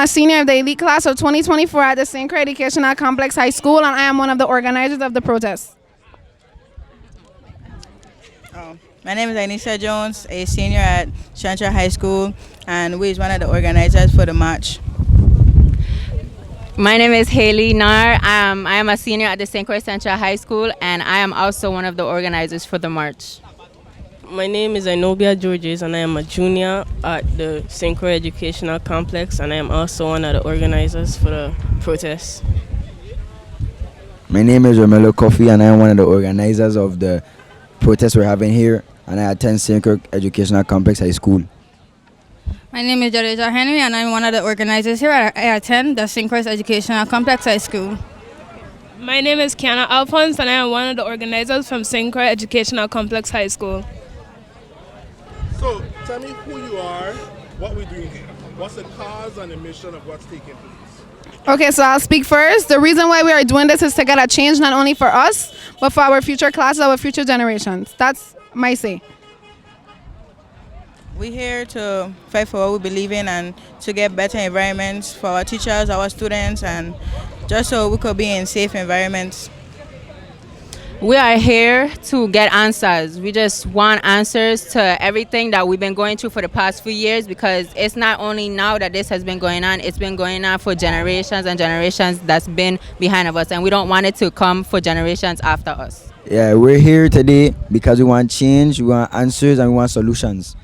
a senior of the elite class of 2024 at the St. Croix Educational Complex High School, and I am one of the organizers of the protest. My name is Anisha Jones, a senior at Central High School, and we is one of the organizers for the march. My name is Haley Nar. I am a senior at the St. Croix Central High School, and I am also one of the organizers for the march. My name is Inobia Georges, and I am a junior at the St. Croix Educational Complex, and I am also one of the organizers for the protest. My name is Romelo Kofi, and I am one of the organizers of the protest we're having here, and I attend St. Croix Educational Complex High School. My name is Jadeja Henry, and I'm one of the organizers here. I attend the St. Croix Educational Complex High School. My name is Kiana Alphonse, and I am one of the organizers from St. Croix Educational Complex High School. So, tell me who you are, what we're doing here. What's the cause and the mission of what's taking place? Okay, so I'll speak first. The reason why we are doing this is to get a change not only for us, but for our future classes, our future generations. That's my say. We're here to fight for what we believe in and to get better environments for our teachers, our students, and just so we could be in safe environments. We are here to get answers. We just want answers to everything that we've been going through for the past few years, because it's not only now that this has been going on, it's been going on for generations and generations that's been behind of us, and we don't want it to come for generations after us. Yeah, we're here today because we want change, we want answers, and we want solutions.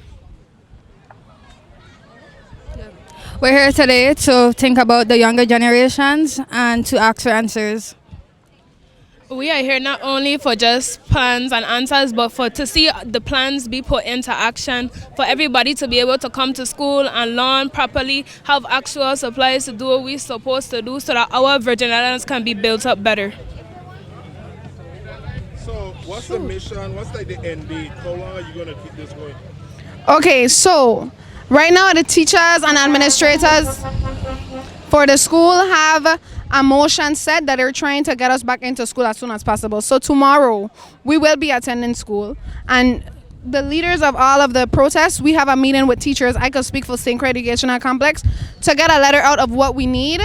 We're here today to think about the younger generations and to ask for answers. We are here not only for just plans and answers, but for to see the plans be put into action, for everybody to be able to come to school and learn properly, have actual supplies to do what we're supposed to do, so that our Virgin Islands can be built up better. So, what's the mission? What's like the end date? How long are you going to keep this going? Okay, so right now the teachers and administrators for the school have a motion set that they're trying to get us back into school as soon as possible. So tomorrow we will be attending school, and the leaders of all of the protests, we have a meeting with teachers. I could speak for St. Croix Educational Complex to get a letter out of what we need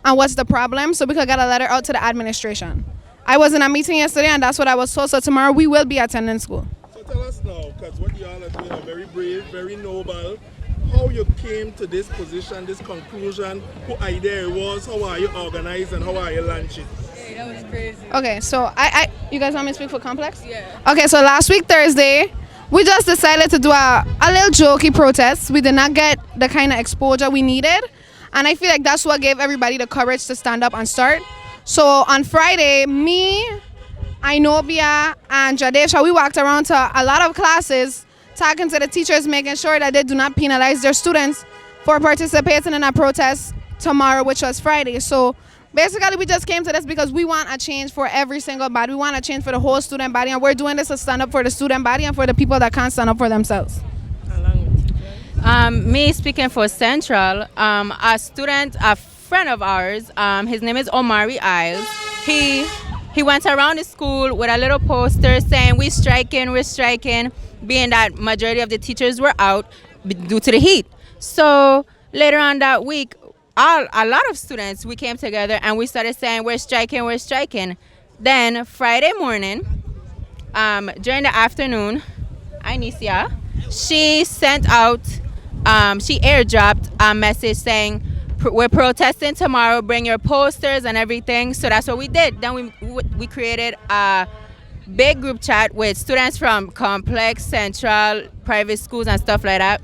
and what's the problem, so we could get a letter out to the administration. I was in a meeting yesterday, and that's what I was told. So tomorrow we will be attending school. So tell us now, because what you all are doing are very brave, very noble. How you came to this position, this conclusion, who idea it was, how are you organized, and how are you launching? Hey, that was crazy. Okay, so you guys want me to speak for Complex? Yeah. Okay, so last week Thursday, we just decided to do a little jokey protest. We did not get the kind of exposure we needed, and I feel like that's what gave everybody the courage to stand up and start. So on Friday, me, Inobia, and Jadesha, we walked around to a lot of classes, talking to the teachers, making sure that they do not penalize their students for participating in a protest tomorrow, which was Friday. So basically we just came to this because we want a change for every single body. We want a change for the whole student body, and we're doing this to stand up for the student body and for the people that can't stand up for themselves. Me speaking for Central, a student, a friend of ours, his name is Omari Isles. He went around the school with a little poster saying, we're striking, being that majority of the teachers were out due to the heat. So later on that week, a lot of students, we came together and we started saying, we're striking. Then Friday morning, during the afternoon, Inicia, she sent out, she airdropped a message saying, we're protesting tomorrow, bring your posters and everything. So that's what we did. Then we created a big group chat with students from Complex, Central, private schools and stuff like that.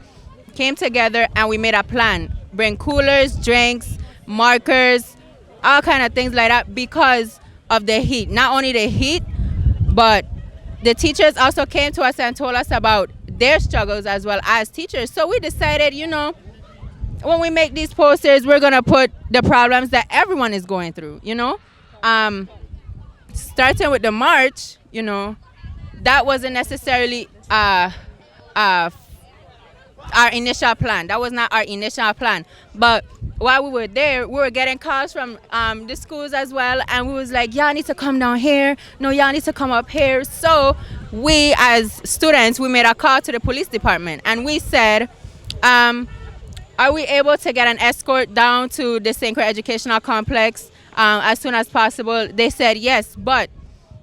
Came together and we made a plan. Bring coolers, drinks, markers, all kind of things like that because of the heat. Not only the heat, but the teachers also came to us and told us about their struggles as well as teachers. So we decided, when we make these posters, we're going to put the problems that everyone is going through, Starting with the march, that wasn't necessarily our initial plan. That was not our initial plan. But while we were there, we were getting calls from the schools as well. And we was like, y'all need to come down here. No, y'all need to come up here. So we, as students, we made a call to the police department. And we said, are we able to get an escort down to the St. Croix Educational Complex as soon as possible? They said yes, but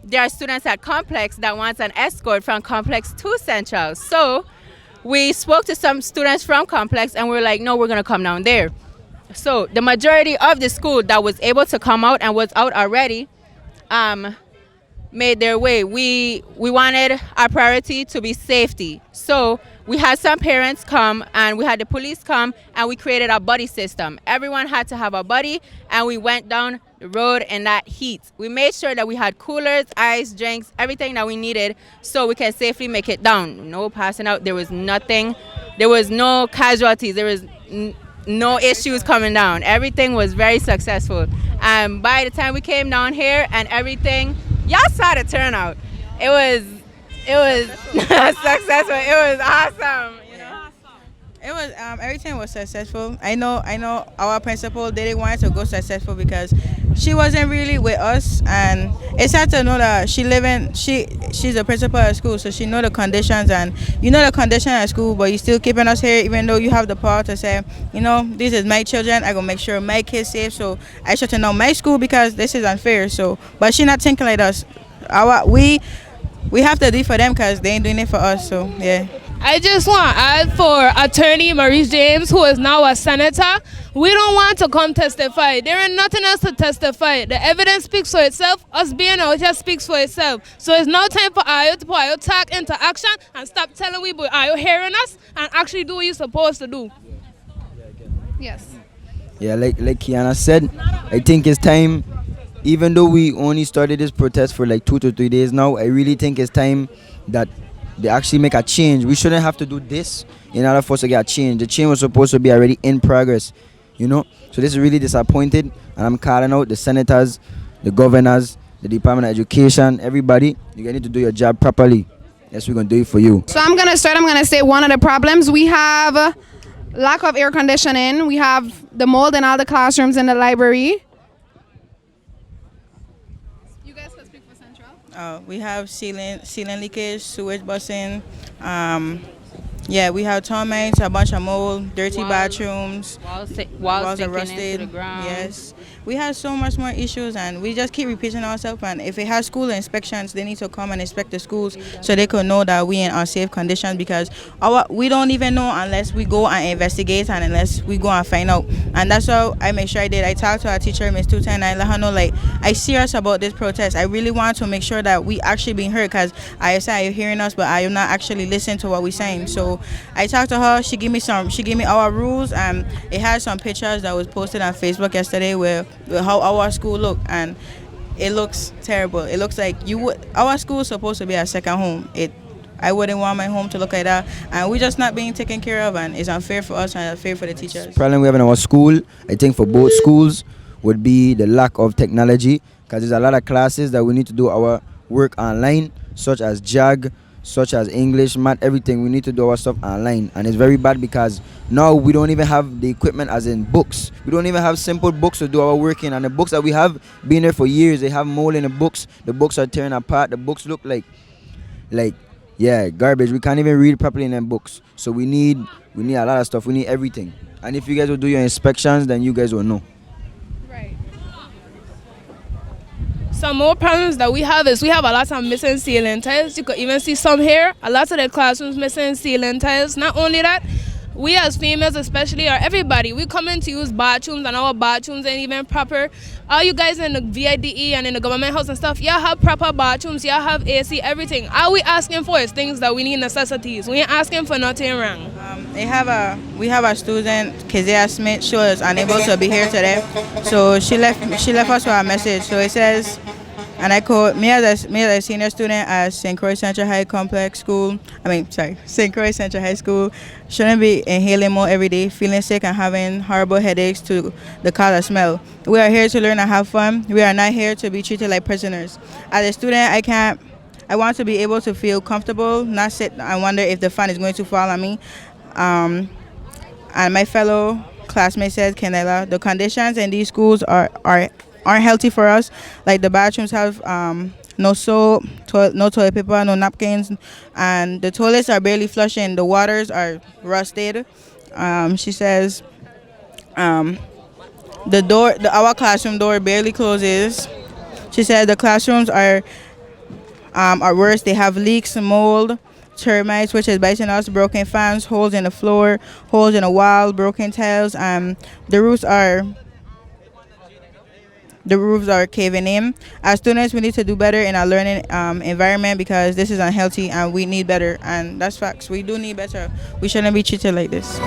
there are students at Complex that want an escort from Complex to Central. So we spoke to some students from Complex and we're like, no, we're going to come down there. So the majority of the school that was able to come out and was out already made their way. We wanted our priority to be safety. So we had some parents come and we had the police come and we created a buddy system. Everyone had to have a buddy and we went down the road in that heat. We made sure that we had coolers, ice, drinks, everything that we needed so we can safely make it down. No passing out. There was nothing. There was no casualties. There was no issues coming down. Everything was very successful. And by the time we came down here and everything, y'all saw the turnout. It was successful. It was awesome. You know? It was everything was successful. I know our principal didn't want it to go successful because she wasn't really with us, and it's sad to know that she's a principal at school, so she know the conditions, and you know the condition at school, but you still keeping us here even though you have the power to say, you know, this is my children, I gonna make sure my kids safe, so I should know my school because this is unfair. So but she not thinking like us. We have to do it for them because they ain't doing it for us. So yeah. I just want to add for Attorney Maurice James, who is now a senator, we don't want to come testify. There ain't nothing else to testify. The evidence speaks for itself. Us being out here speaks for itself. So it's now time for Ayo to put Ayo talk into action and stop telling we but Ayo hearing us and actually do what you're supposed to do. Yes. Yeah, like Kiana said, I think it's time, even though we only started this protest for like 2 to 3 days now, I really think it's time that they actually make a change. We shouldn't have to do this in order for us to get a change. The change was supposed to be already in progress, you know? So this is really disappointed, and I'm calling out the senators, the governors, the Department of Education, everybody. You need to do your job properly. Yes, we're going to do it for you. So I'm going to say one of the problems. We have lack of air conditioning. We have the mold in all the classrooms in the library. We have ceiling leakage, sewage busting. Yeah, we have termites, a bunch of mold, dirty bathrooms, walls are rusted. Into the ground. Yes, we have so much more issues, and we just keep repeating ourselves. And if it has school inspections, they need to come and inspect the schools so they could know that we in unsafe conditions, because we don't even know unless we go and investigate and unless we go and find out. And that's how I make sure I did. I talked to our teacher, Ms. Tuta, and I let her know, like, I serious about this protest. I really want to make sure that we actually being heard, because I say you're hearing us, but I am not actually listening to what we're saying. So I talked to her. She gave me our rules, and it had some pictures that was posted on Facebook yesterday with how our school look, and it looks terrible. It looks like our school is supposed to be a second home. I wouldn't want my home to look like that, and we're just not being taken care of, and it's unfair for us and unfair for the teachers. The problem we have in our school, I think for both schools, would be the lack of technology, because there's a lot of classes that we need to do our work online, such as JAG, such as English, math, everything. We need to do our stuff online, and it's very bad because now we don't even have the equipment, as in books. We don't even have simple books to do our work in, and the books that we have been there for years, they have mold in the books. The books are tearing apart. The books look like garbage. We can't even read properly in them books. So we need a lot of stuff. We need everything. And if you guys will do your inspections, then you guys will know. Some more problems that we have is we have a lot of missing ceiling tiles. You could even see some here. A lot of the classrooms missing ceiling tiles. Not only that, we as females especially, or everybody, we come in to use bathrooms, and our bathrooms ain't even proper. All you guys in the VIDE and in the government house and stuff, y'all have proper bathrooms, y'all have AC, everything. All we asking for is things that we need, necessities. We ain't asking for nothing wrong. We have a student, Kezia Smith. She was unable to be here today, so she left us with a message. So it says, and I quote, me as a senior student at St. Croix Central High St. Croix Central High School, shouldn't be inhaling more every day, feeling sick and having horrible headaches to the cause of smell. We are here to learn and have fun. We are not here to be treated like prisoners. As a student, I want to be able to feel comfortable, not sit and wonder if the fan is going to fall on me. And my fellow classmate said, Canela, the conditions in these schools aren't healthy for us. Like the bathrooms have no soap, no toilet paper, no napkins, and the toilets are barely flushing. The waters are rusted. She says our classroom door barely closes. She said the classrooms are worse. They have leaks, mold, termites, which is biting us, broken fans, holes in the floor, holes in the wall, broken tiles. The roofs are caving in. As students, we need to do better in our learning environment because this is unhealthy and we need better. And that's facts. We do need better. We shouldn't be treated like this.